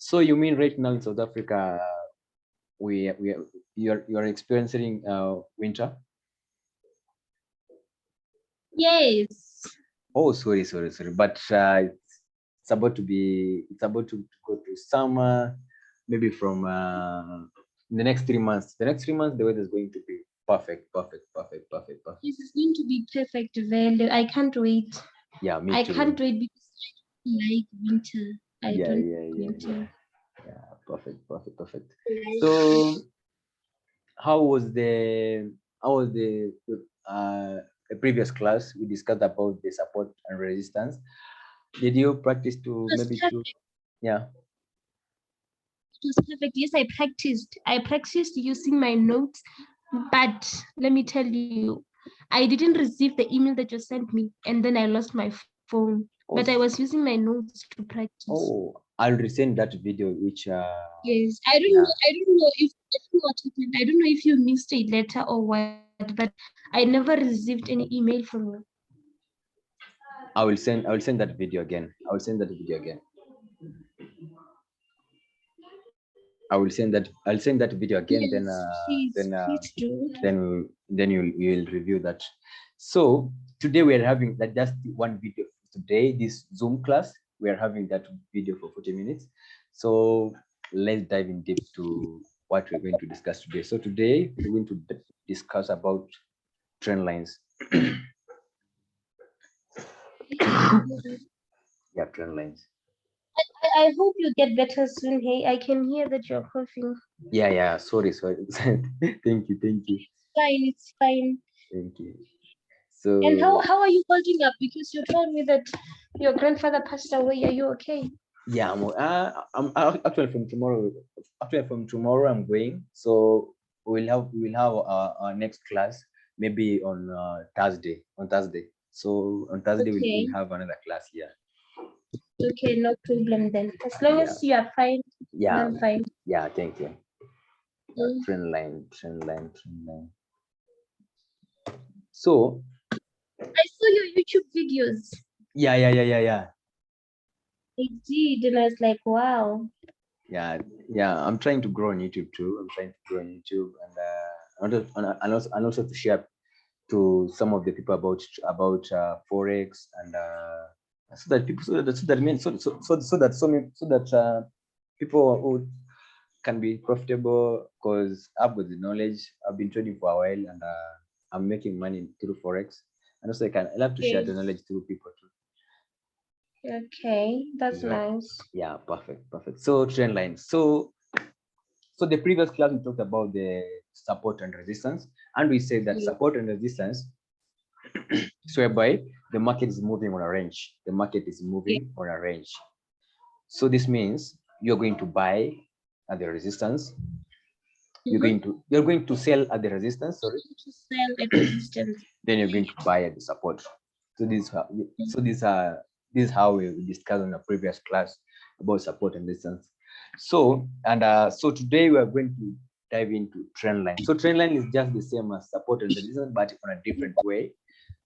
So you mean right now in South Africa, you're experiencing winter? Yes. Oh, sorry. But it's about to go to summer, maybe from the next 3 months. The next 3 months, the weather is going to be perfect. This is going to be perfect, Vele. I can't wait. Yeah, me I too. can't wait because I don't like winter. I Yeah, don't yeah, like yeah, winter. yeah. Perfect. So, how was the previous class? We discussed about the support and resistance. Did you practice to It was maybe to perfect. yeah? It was perfect. Yes, I practiced. I practiced using my notes, but let me tell you, I didn't receive the email that you sent me, and then I lost my phone. But I was using my notes to practice. Oh, I'll resend that video which Yes, I don't know. I don't know if I don't know what happened. I don't know if you missed a letter or what, but I never received any email from you. I will send that video again. I will send that video again. I'll send that video again. Yes, please do. Then you'll review that. So today we are having that just one video today. This Zoom class we are having that video for 40 minutes. So let's dive in deep to what we're going to discuss today. So today we're going to discuss about trend lines. Yeah, trend lines. I hope you get better soon. Hey, I can hear that you're coughing. Yeah. Sorry. Thank you. Fine, it's fine. Thank you. And So how are you holding up? Because you told me that your grandfather passed away. Are you okay? yeah, I'm actually from tomorrow. Actually, from tomorrow I'm going. So we'll have our next class maybe on Thursday. On Thursday. So on Thursday Okay. we'll have another class here. Okay, no problem then. As long Yeah. as you are fine, Yeah. I'm fine. Yeah. Thank you. Mm. Trend line. So I saw your YouTube videos. yeah. I did, and I was like, wow. Yeah. I'm trying to grow on YouTube too. I'm trying to grow on YouTube and also to share to some of the people about forex and so that people so that means people who can be profitable because I've got the knowledge. I've been trading for a while and I'm making money through forex, and also I love to share the Yes. knowledge through people too. Okay, that's Yeah, nice. yeah, perfect. So trend lines. So the previous class we talked about the support and resistance, and we said that Yes. support and resistance so whereby the market is moving on a range. The market is moving on a range. So this means you're going to buy at the resistance. You're going to sell at the resistance. Sorry. To sell at resistance. Then you're going to buy at the support. So this is how we discussed in a previous class about support and resistance. So so today we are going to dive into trend line. So trend line is just the same as support and resistance, but on a different way.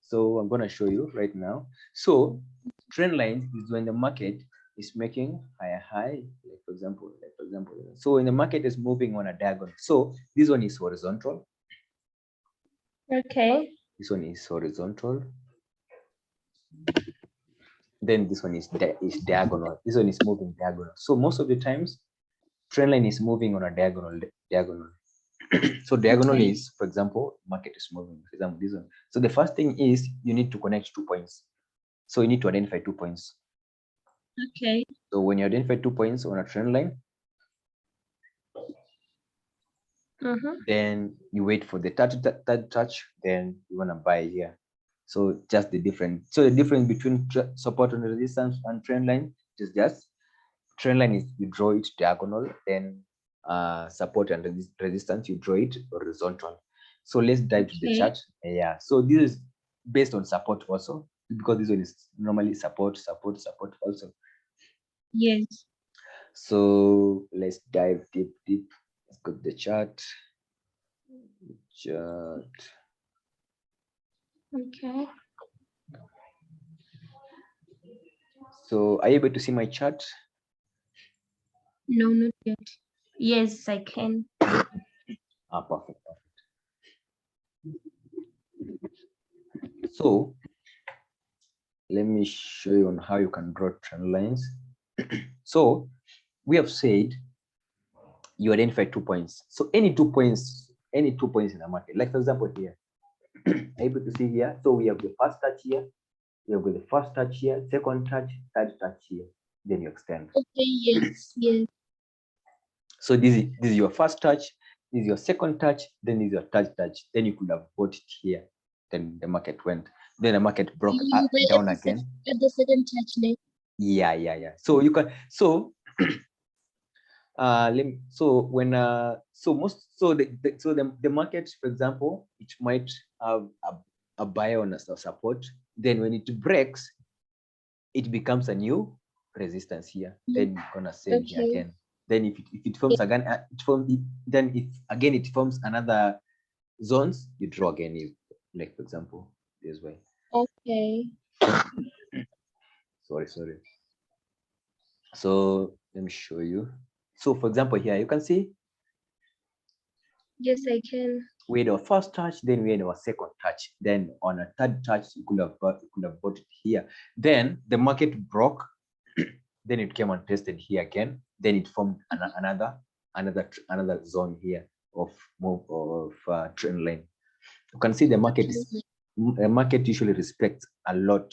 So I'm going to show you right now. So trend line is when the market is making higher high, like for example. So when the market is moving on a diagonal. So this one is horizontal. Okay. This one is horizontal. Then this one is diagonal. This one is moving diagonal. So most of the times, trend line is moving on a diagonal. So diagonal is, for example, market is moving. For example, this one. So the first thing is you need to connect 2 points. So you need to identify 2 points. Okay. So when you identify 2 points on a trend line, then you wait for the third touch, then you want to buy here. So just the difference. So the difference between support and resistance and trend line is just trend line is you draw it diagonal, then support and resistance you draw it horizontal. So let's dive to the chart. Yeah. So this is based on support also because this one is normally support also. Yes. So let's dive deep. Let's go to the chart. Okay. So are you able to see my chart? No, not yet. Yes, I can. Perfect. So let me show you on how you can draw trend lines. So we have said you identify 2 points. So any 2 points in the market, like for example here, able to see here. So we have the first touch here, we have got the first touch here, second touch, third touch here, then you extend. Okay, yes, yes. So this is your first touch, this is your second touch, then this is your third touch. Then you could have bought it here. Then the market went. Then the market broke up, down again. At the second touch, ne? Yeah. So you can so when the market, for example, it might have a buy on a support. Then when it breaks, it becomes a new resistance here. Then you're gonna sell here again. Then if it forms again, it forms another zones, you draw again. Like for example, this way. Okay. Sorry. So let me show you. So for example, here you can see Yes, I can. we had our first touch, then we had our second touch. Then on a third touch, you could have bought it here. Then the market broke. Then it came and tested here again. Then it formed another zone here of trend line. You can see the market usually respects a lot.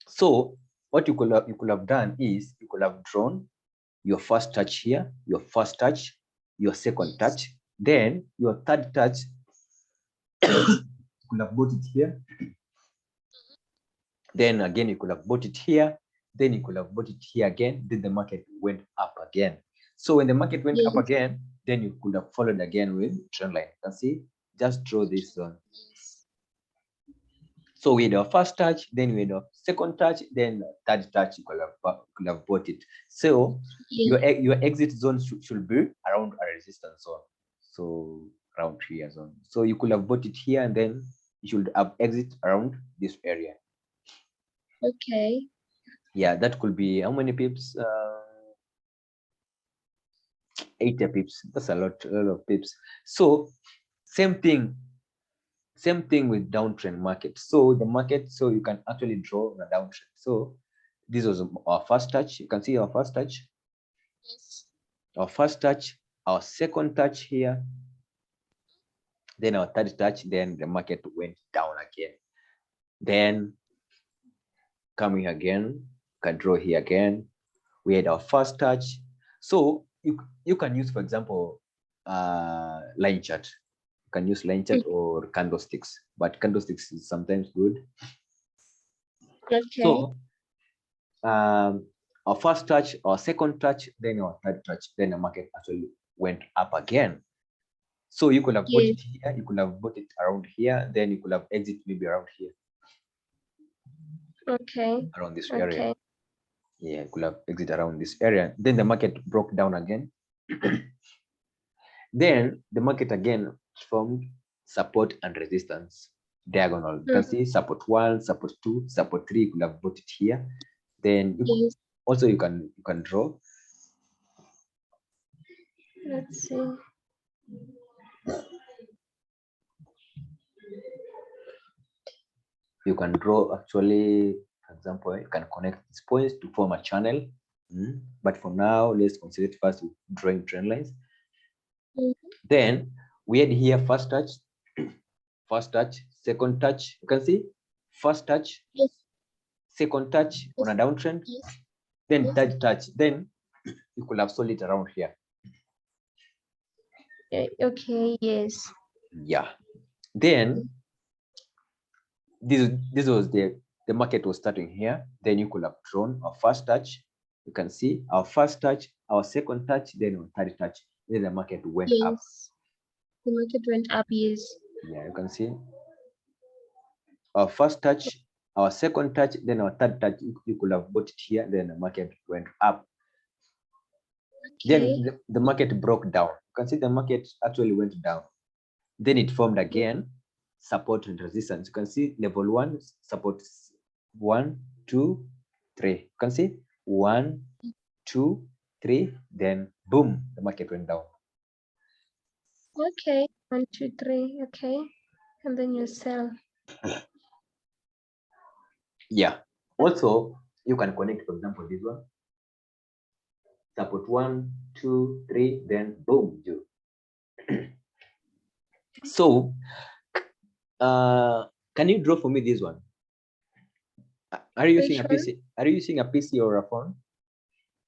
So what you could have done is you could have drawn your first touch here, your first touch, your second touch, then your third touch. You could have bought it here. Then again, you could have bought it here. Then you could have bought it here again. Then the market went up again. So when the market went up again, then you could have followed again with trend line. You can see, just draw this zone. So we had our first touch, then we had our second touch, then third touch, you could have bought it. So your exit zone should be around a resistance zone. So around here zone. So you could have bought it here, and then you should have exit around this area. Okay. Yeah, that could be how many pips? 80 pips. That's a lot of pips. So same thing with downtrend market. So the market, so you can actually draw on a downtrend. So this was our first touch. You can see our first touch. Yes. Our first touch, our second touch here, then our third touch, then the market went down again. Then coming again, can draw here again. We had our first touch. So you can use, for example, line chart. You can use line chart or candlesticks, but candlesticks is sometimes good. Okay. So our first touch, our second touch, then our third touch, then the market actually went up again. So you could have bought it here, you could have bought it around here, then you could have exit maybe around here. Okay. Around this area. Yeah, you could have exit around this area. Then the market broke down again. Then the market again formed support and resistance diagonal. You can see support 1, support 2, support 3. You could have bought it here. Then you also you can draw. Let's see. You can draw actually, for example, you can connect these points to form a channel. But for now, let's consider it first with drawing trend lines. Then we had here first touch, second touch. You can see first touch, second touch on a downtrend, then third touch. Then you could have sold it around here. Okay, yes. Yeah. Then this was the market was starting here. Then you could have drawn our first touch. You can see our first touch, our second touch, then our third touch. Then the market went up. The market went up, yes. Yeah, you can see our first touch, our second touch, then our third touch. You could have bought it here. Then the market went up. Then the market broke down. You can see the market actually went down. Then it formed again support and resistance. You can see level 1 support 1, 2, 3. You can see 1, 2, 3, then boom, the market went down. Okay. 1, 2, 3. Okay. And then you sell. Yeah. Also, you can connect, for example, this one. Support 1, 2, 3, then boom, you. So, can you draw for me this one? Are you using Which a one? PC? Are you using a PC or a phone?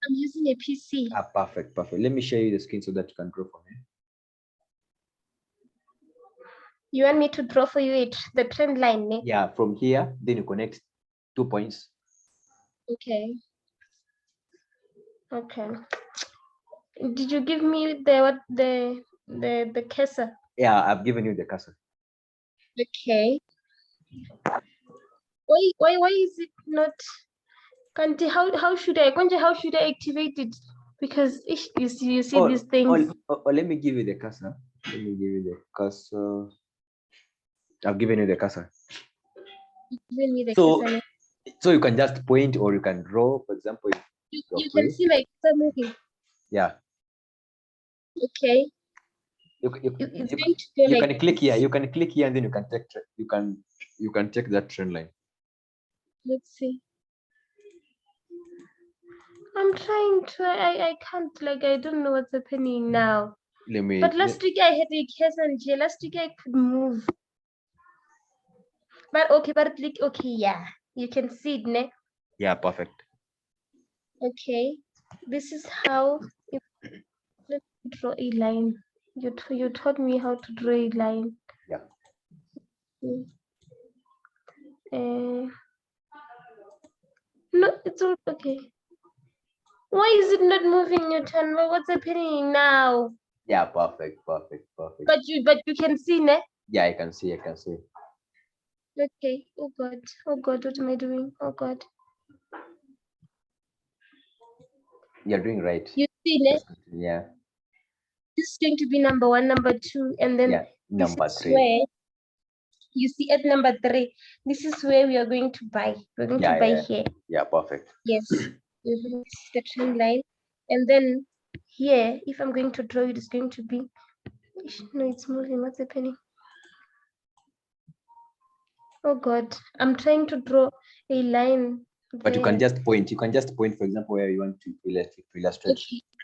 I'm using a PC. Perfect, perfect. Let me share you the screen so that you can draw for me. You want me to draw for you it, the trend line? Ne? Yeah, from here, then you connect 2 points. Okay. Okay. Did you give me the cursor? Yeah, I've given you the cursor. Okay. Why is it not? Kanti, how should I activate it? Because you see these things. Let me give you the cursor. Let me give you the cursor. I've given you the cursor. Give me the So, cursor. so you can just point or you can draw, for example. You can see my cursor moving. Yeah. Okay. You It's going to go like can click this. here. You can click here and then you can take that trend line. Let's see. I'm trying to. I can't. Like, I don't know what's happening now. But last week I had a cursor and here. Last week I could move. But okay, yeah. You can see it, ne? Yeah, perfect. Okay. This is how. Let me draw a line. You taught me how to draw a line. Yeah. No, it's all okay. Why is it not moving, Newton? What's happening now? Yeah, perfect. But you can see, ne? Yeah, I can see. Okay. Oh God, what am I doing? Oh God. You're doing right. You see, ne? Yeah. This is going to be number 1, number 2, and then number 3. Where you see at number 3, this is where we are going to buy. We're going to buy here. Yeah, perfect. Yes. This is the trend line. And then here, if I'm going to draw it, it's going to be, no, it's moving. What's happening? Oh God, I'm trying to draw a line. But you can just point. You can just point, for example, where you want to illustrate.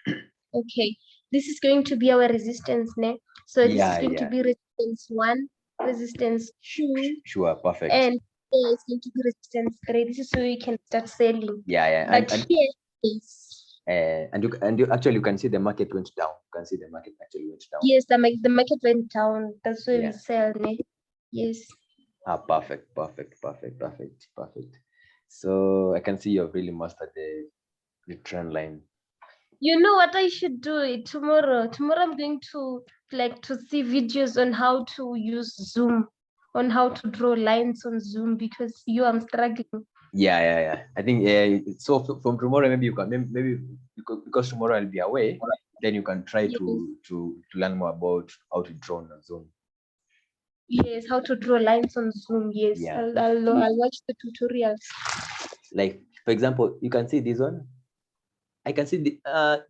Okay. This is going to be our resistance, ne? So this is going to be resistance 1, resistance 2. Sure, perfect. And here is going to be resistance 3. This is where you can start selling. Yeah. But here is. And you actually, you can see the market went down. You can see the market actually went down. Yes, the market went down. That's where we sell, ne? Yes. Perfect. So I can see you've really mastered the trend line. You know what I should do tomorrow? Tomorrow I'm going to see videos on how to use Zoom, on how to draw lines on Zoom, because I'm struggling. Yeah. I think so from tomorrow maybe you can because tomorrow I'll be away. Then you can try to learn more about how to draw on Zoom. Yes, how to draw lines on Zoom. Yes, I'll watch the tutorials. Like, for example, you can see this one. I can see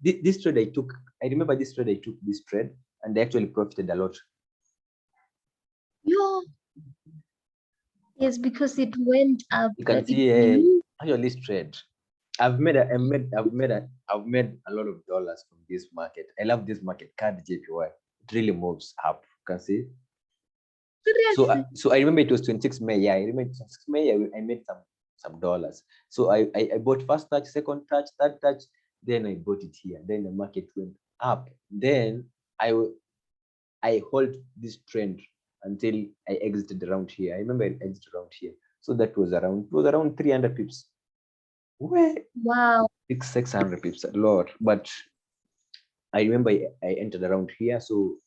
this trade I took. I remember this trade I took this trade, and they actually profited a lot. Yes, because it went up. You can see actually this trade. I've made a lot of dollars from this market. I love this market, CAD JPY. It really moves up. You can see. So I remember it was 26 May. Yeah, I remember 26 May. I made some dollars. So I bought first touch, second touch, third touch. Then I bought it here. Then the market went up. Then I hold this trend until I exited around here. I remember I exited around here. So that was around 300 pips. Wow. 600 pips, a lot. But I remember I entered around here. So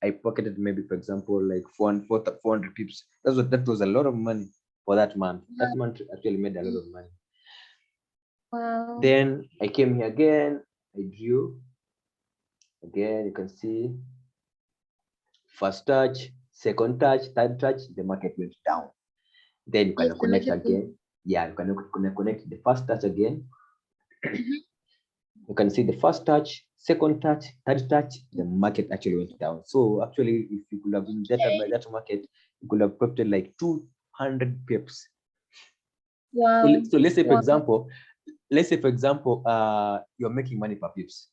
I pocketed maybe, for example, like 400 pips. That was a lot of money for that month. That month actually made a lot of money. Wow. Then I came here again. I drew. Again, you can see first touch, second touch, third touch, the market went down. Then you can connect again. Yeah, you can connect the first touch again. You can see the first touch, second touch, third touch, the market actually went down. So actually, if you could have been better by that market, you could have profited like 200 pips. Wow. So let's say, for Wow. example, you're making money per pips.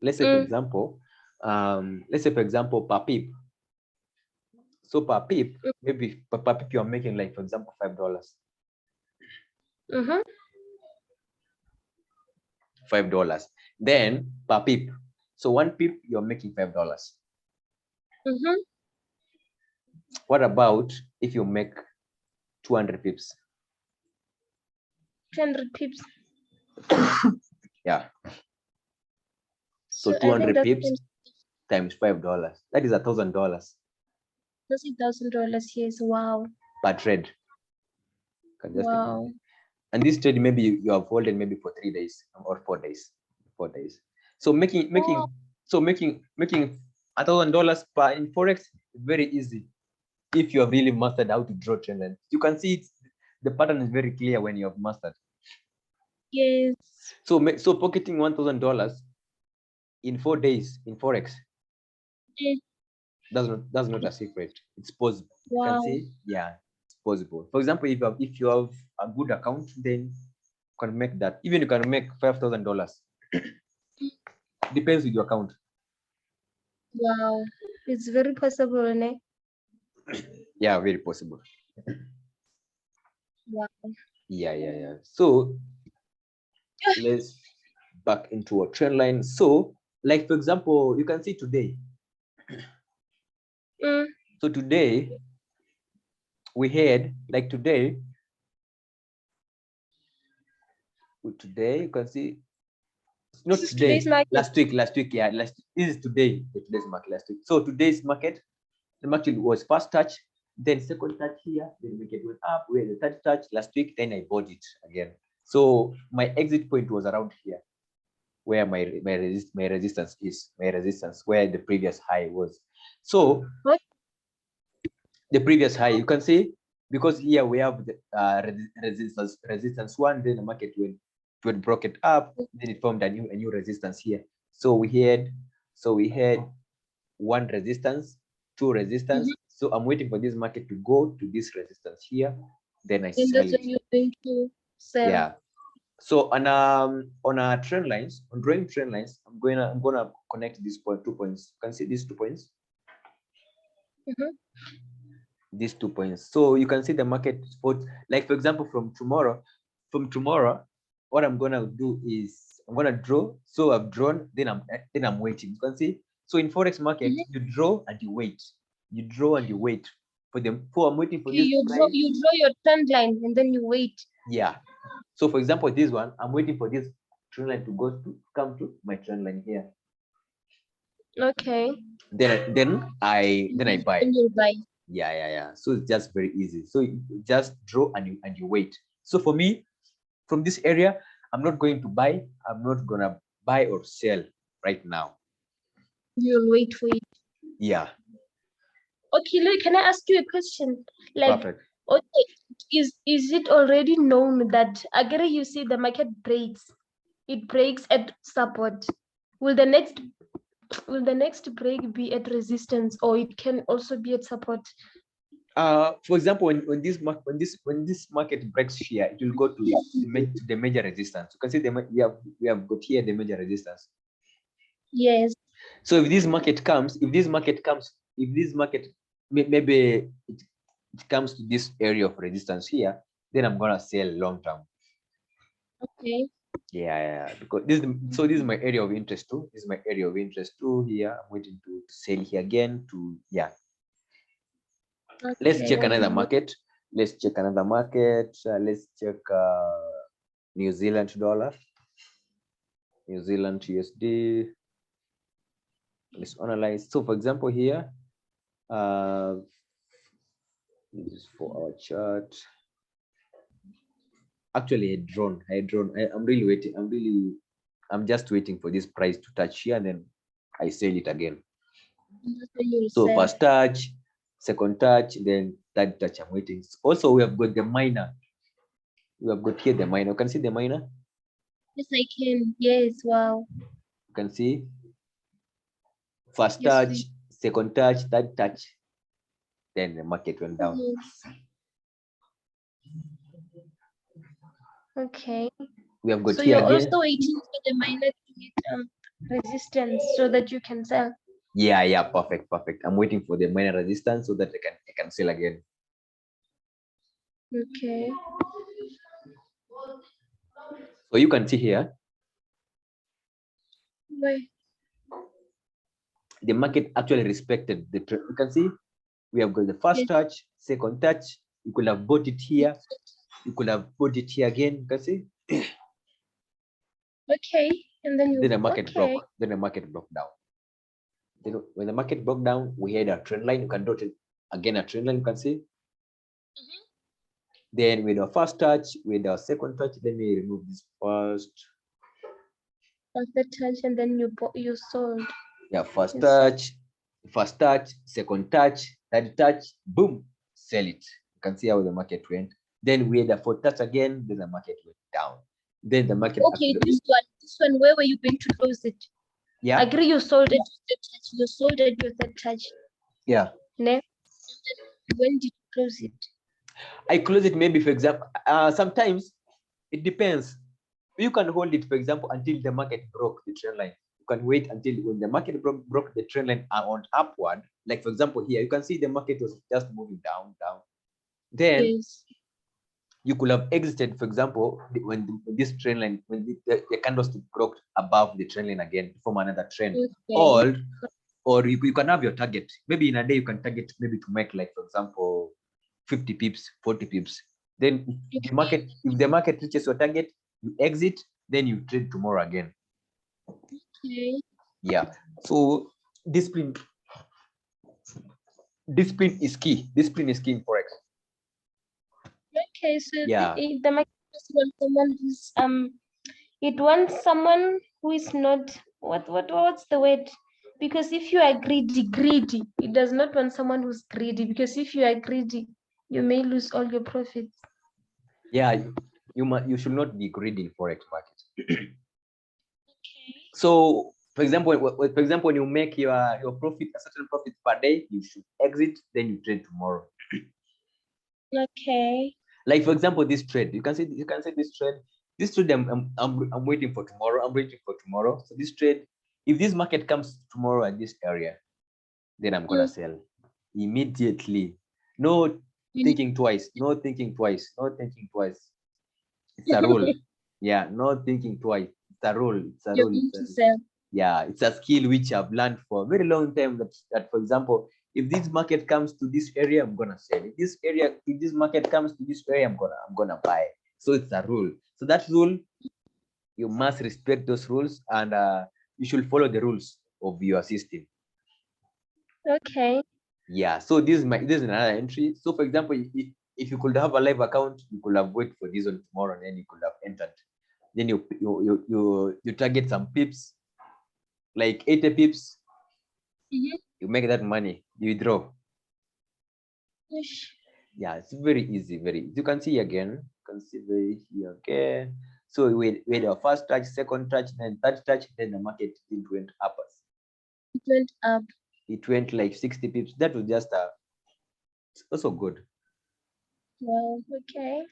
Let's say, for example, per pip. So per pip, maybe per pip you're making like, for example, $5. $5. Then per pip. So one pip you're making $5. What about if you make 200 pips? 200 pips. Yeah. So I 200 think pips times $5. That is $1,000 that's $1,000. Yes. Wow. per trade. Wow. And this trade, maybe you have holding maybe for 3 days or 4 days. 4 days. So making $1,000 per in forex is very easy if you have really mastered how to draw trend lines. You can see the pattern is very clear when you have mastered. Yes. So pocketing $1,000 in 4 days in forex, that's not a secret. It's possible. Wow. You can see, yeah, it's possible. For example, if you have a good account, then you can make that. Even you can make $5,000. Depends with your account. Wow. It's very possible, ne? Yeah, very possible. Wow. Yeah. So let's back into a trend line. So, like for example, you can see today. So today we had today you can see not today, last week, yeah, this is today's market last week. So today's market, the market was first touch, then second touch here, then the market went up, we had the third touch last week, then I bought it again. So my exit point was around here, where my resistance is, where the previous high was. So the previous high, you can see, because here we have the resistance one, then the market went broke it up, then it formed a new resistance here. So we had one resistance, two resistance. So I'm waiting for this market to go to this resistance here, then I sell it. You're going to sell. Yeah. So on our trend lines, on drawing trend lines, I'm gonna connect these 2 points. You can see these 2 points. These 2 points. So you can see the market spot. Like for example, from tomorrow, what I'm gonna do is I'm gonna draw. So I've drawn, then I'm waiting. You can see. So in forex market, you draw and you wait. You draw and you wait for them. I'm waiting for this. You draw your trend line and then you wait. Yeah. So for example, this one, I'm waiting for this trend line to come to my trend line here. Okay. Then I buy. Then you buy. Yeah. So it's just very easy. So you just draw and you wait. So for me, from this area, I'm not going to buy. I'm not gonna buy or sell right now. You'll wait for it. Yeah. Okay, look, can I ask you a question? Perfect. Okay, is it already known that again you see the market breaks? It breaks at support. Will the next break be at resistance, or it can also be at support? For example, when this market breaks here, it will go to the major resistance. You can see we have got here the major resistance. Yes. So if this market maybe it comes to this area of resistance here, then I'm gonna sell long term. Okay. Yeah, because this is my area of interest too. This is my area of interest too. Here, I'm waiting to sell here again to Okay, let's check another market. Let's check let's check New Zealand dollar, New Zealand USD. Let's analyze. So for example here, this is for our chart. Actually, I'm really waiting. I'm just waiting for this price to touch here, and then I sell it again. So first touch, second touch, then third touch. I'm waiting. Also, we have got the minor. We have got here the minor. You can see the minor. Yes, I can. Yes, wow. You can see first Yes, touch, please. second touch, third touch, then the market went down. Okay. We have got So here you're again. also waiting for the miner to hit resistance so that you can sell. Yeah, perfect. I'm waiting for the minor resistance so that I can sell again. Okay. So you can see here, Wait. the market actually respected the trend. You can see we have got the first Yes. touch, second touch. You could have bought it here. You could have bought it here again. You can see. Okay. And then you. Then the market Okay. broke. Then the market broke down. Then when the market broke down, we had a trend line. You can dot it again. A trend line. You can see. Then with our first touch, with our second touch, let me remove this first. After touch, and then you sold. Yeah, first touch, second touch, third touch, boom, sell it. You can see how the market went. Then we had a fourth touch again, then the market went down. Then the market Okay, this one, where were you going to close it? Yeah. Agree, you sold it with the touch. You sold it with the touch. Yeah. Next, when did you close it? I close it maybe, for example, sometimes it depends. You can hold it, for example, until the market broke the trend line. You can wait until when the market broke the trend line on upward. Like for example, here you can see the market was just moving down. Then Yes. you could have exited, for example, when this trend line, when the candlestick broke above the trend line again to form another trend. Okay. Or you can have your target. Maybe in a day you can target maybe to make, like for example, 50 pips, 40 pips. Then if the market reaches your target, you exit, then you trade tomorrow again. Okay. Yeah. So discipline is key. Discipline is key in forex. Okay, so Yeah. the market wants someone who's it wants someone who is not what's the word? Because if you are greedy, it does not want someone who's greedy, because if you are greedy, you may lose all your profits. Yeah, you should not be greedy in forex market. So for example, when you make your profit, a certain profit per day, you should exit, then you trade tomorrow. Okay. Like for example, this trade, you can see this trade. This trade I'm waiting for tomorrow. I'm waiting for tomorrow. So this trade, if this market comes tomorrow at this area, then I'm gonna sell immediately. No thinking twice. No thinking twice. No thinking twice. It's a rule. Yeah, no thinking twice. It's a rule. It's a You're rule. going to sell. Yeah, it's a skill which I've learned for a very long time. That for example, if this market comes to this area, I'm gonna sell. If this market comes to this area, I'm gonna buy. So it's a rule. So that rule, you must respect those rules, and you should follow the rules of your system. Okay. Yeah. So this is another entry. So for example, if you could have a live account, you could have waited for this one tomorrow, and then you could have entered. Then you target some pips, like 80 pips. You make that money, you withdraw. Yeah, it's very easy, very easy. You can see again, you can see very here again. So we had our first touch, second touch, then third touch, then the market went up. It went up. It went like 60 pips. That was just also good. Wow. Okay.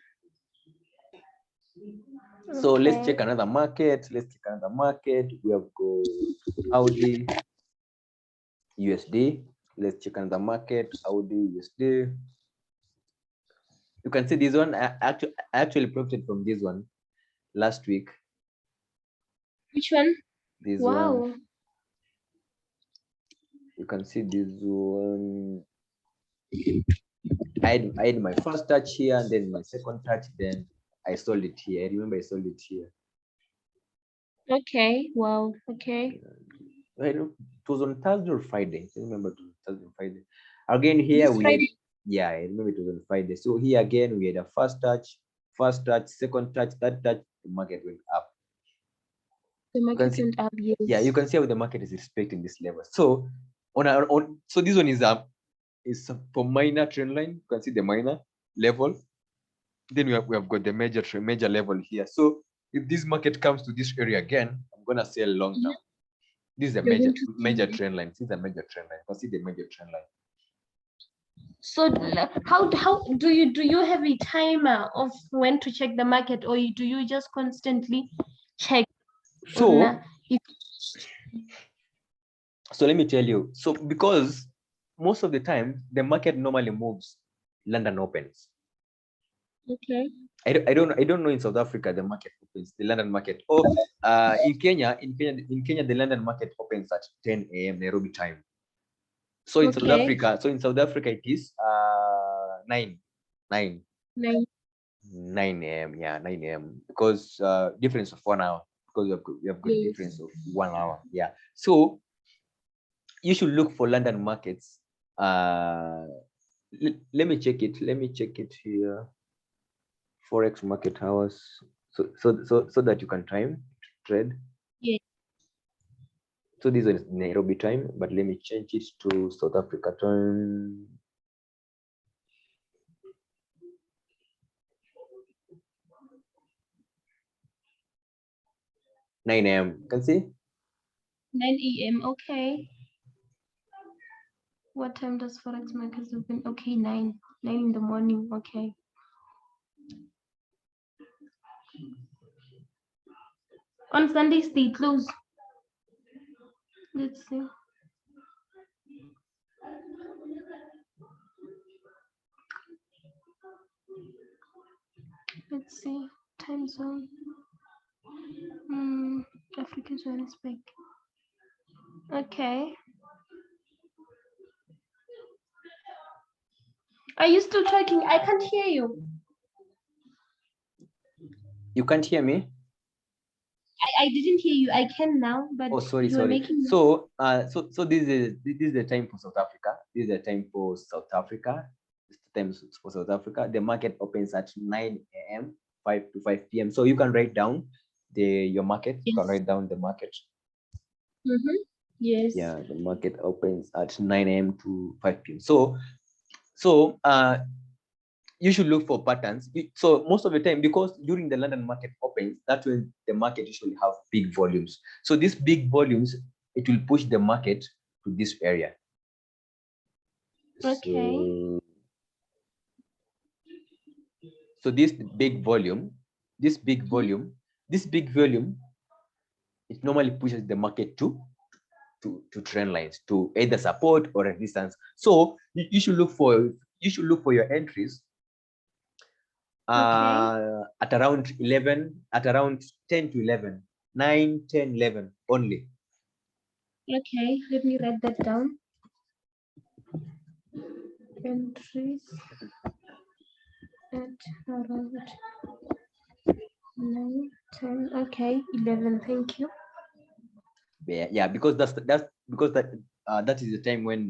So let's check another market. We have got Audi USD. Let's check another market, Audi USD. You can see this one. I actually profited from this one last week. Which one? This wow. one. You can see this one. I had my first touch here, and then my second touch, then I sold it here. I remember I sold it here. Okay. Wow. Okay. It was on Thursday or Friday. I remember it was Thursday or Friday. Again here we had, yeah, I remember it was on Friday. So here again we had a first touch, second touch, third touch. The market went up. The market went up. Yes. Yeah, you can see how the market is respecting this level. So so this one is for minor trend line. You can see the minor level. Then we have got the major level here. So if this market comes to this area again, I'm gonna sell long term. This is a You're going major to trend line. This is a major trend line. Consider the major trend line. So how do you have a timer of when to check the market, or do you just constantly check? So let me tell you. So because most of the time the market normally moves, London opens. Okay. I don't know in South Africa the market opens, the London market. Or in Kenya the London market opens at 10 a.m. Nairobi time. So in South Africa it is 9 a.m. Yeah, 9 a.m. because difference of 1 hour, because we have got difference of 1 hour. Yeah. So you should look for London markets. Let me check it here. Forex market hours, so that you can time trade. Yeah. So this one is Nairobi time, but let me change it to South Africa time. Nine a.m. You can see 9 a.m. Okay. What time does Forex markets open? Okay, 9 in the morning. Okay. On Sundays they close. Let's see. Let's see. Time zone. Africa, Johannesburg. Okay. Are you still talking? I can't hear you. you can't hear me. I didn't hear you. I can now, but sorry. Making... So this is the time for South Africa. This is the time for South Africa. It's the time for South Africa. The market opens at 9 a.m. 5 to 5 p.m. So you can write down your market. Yes. You can write down the market. Yes. Yeah, the market opens at 9 a.m. to 5 p.m. So you should look for patterns. So most of the time, because during the London market opens, that's when the market usually have big volumes. So these big volumes, it will push the market to this area. Okay. So this big volume, it normally pushes the market to trend lines, to either support or resistance. So you should look for your entries at around 11, at around 10 to 11, 9, 10, 11 only. Okay, let me write that down. Entries at around 9, 10. Okay, 11. Thank you. Yeah, because that is the time when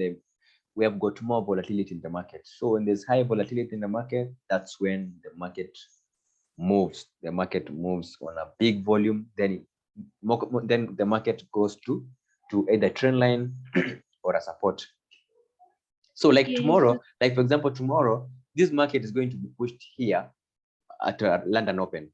we have got more volatility in the market. So when there's high volatility in the market, that's when the market moves. The market moves on a big volume. Then the market goes to either trend line or a support. So like tomorrow, like for example, tomorrow, this market is going to be pushed here at London Open.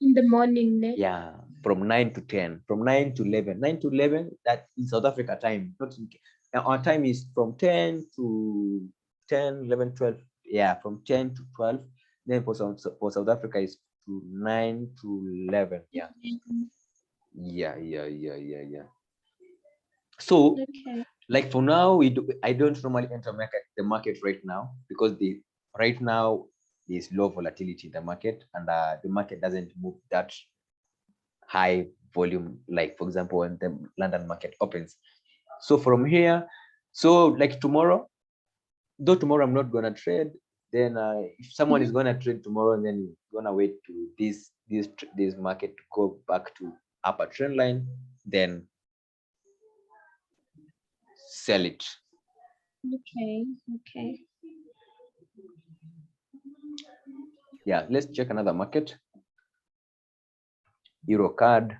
In the morning, ne? Yeah, from 9 to 10, from 9 to 11. 9 to 11, that in South Africa time. Not in, our time is from 10 to 10, 11, 12. Yeah, from 10 to 12. Then for South Africa is to 9 to 11. Yeah. Yeah. So like for now, I don't normally enter the market right now, because right now there's low volatility in the market, and the market doesn't move that high volume, like for example when the London market opens. So from here, so like tomorrow, though tomorrow I'm not gonna trade, then if someone is gonna trade tomorrow, then you're gonna wait to this market to go back to upper trend line, then sell it. Okay. Yeah, let's check another market. Euro card.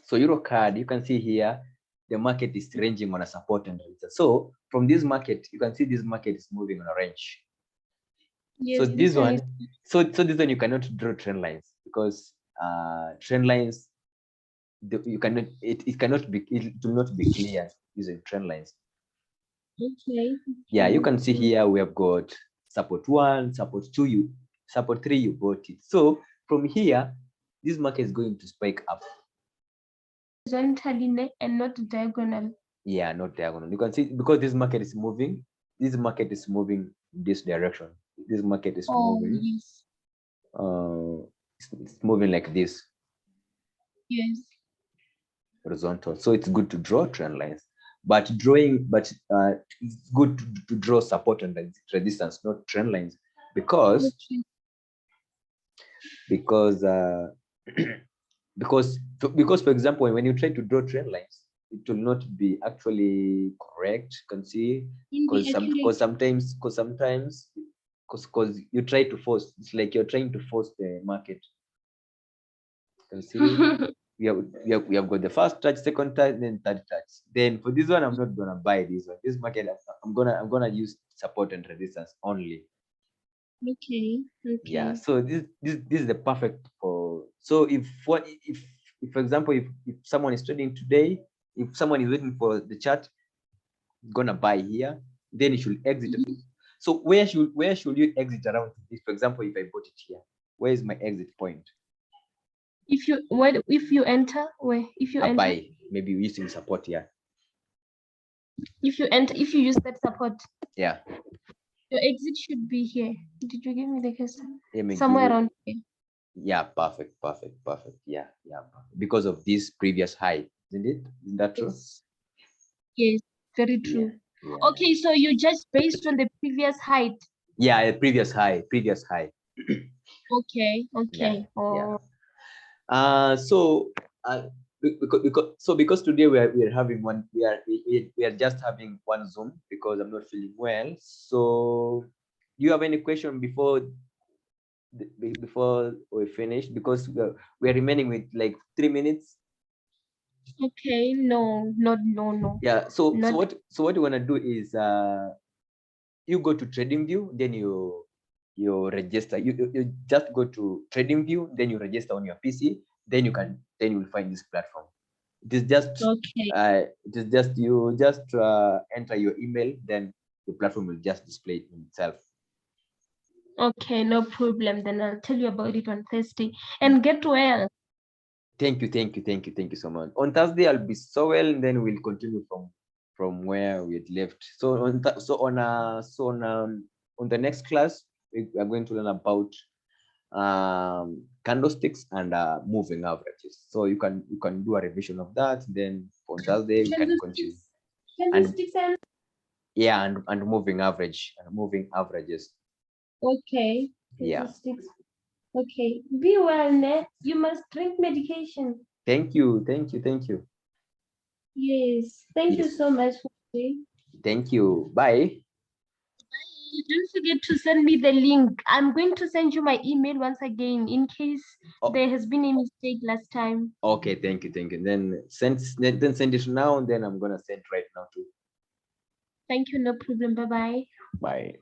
So Euro card, you can see here the market is ranging on a support and resistance. So from this market, you can see this market is moving on a range. Yes, this this one, is so this one you cannot draw trend lines because trend lines, you cannot, it cannot be, it do not be clear using trend lines. okay. Yeah, you Okay, can see okay. here we have got support 1, support 2, support 3, you bought it. So from here, this market is going to spike up. Horizontally and not diagonal. Yeah, not diagonal. You can see because this market is moving. This market is moving this direction. This market is Oh, moving. yes. It's moving like this, Yes. horizontal. So it's good to draw trend lines. But it's good to draw support and resistance, not trend lines, because Okay. because because for example, when you try to draw trend lines, it will not be actually correct. You can see In the accurate. because you try to force, it's like you're trying to force the market. You can see we have got the first touch, second touch, then third touch. Then for this one, I'm not gonna buy this one. This market, I'm gonna use support and resistance only. Okay. Yeah, Okay. so this is the perfect for, so if for example, if someone is trading today, if someone is waiting for the chart, gonna buy here, then you should exit. Mhm. So where should you exit around this? For example, if I bought it here, where is my exit point? If you enter where if you A enter buy, maybe using support here. if you use that support, Yeah, your exit should be here. Did you give me the case? let me give Somewhere you. around here. Yeah, perfect. Yeah, perfect. Because of this previous high, isn't it? Isn't that true? Yes. Yes. Very Yeah, true. yeah. Okay, so you judge based on the previous height. Yeah, previous high. Okay. Yeah, Okay. yeah. Oh, So because today we are having one, we are just having one Zoom because I'm not feeling well. So do you have any question before we finish? Because we are remaining with like 3 minutes. okay. No, no. Yeah. So Not what you want to do is you go to TradingView, then you register. You just go to TradingView, then you register on your PC. Then you will find this platform. It is just okay. you just enter your email, then the platform will just display it in itself. Okay, no problem. Then I'll tell you about it on Thursday. And get well. Thank you so much. On Thursday I'll be so well, and then we'll continue from where we had left. So on the next class we are going to learn about candlesticks and moving averages. So you can do a revision of that. Then on Thursday we can continue. Candlesticks and Yeah, and moving averages. okay. Yeah. Candlesticks. Okay. Be well, Ned. You must drink medication. Thank you. Yes. Thank you Yes. so much for today. Thank you. Bye. Don't forget to send me the link. I'm going to send you my email once again in case there has been a mistake last time. Okay, thank you. Then send it now, and then I'm gonna send right now too. Thank you. No problem. Bye Bye. bye.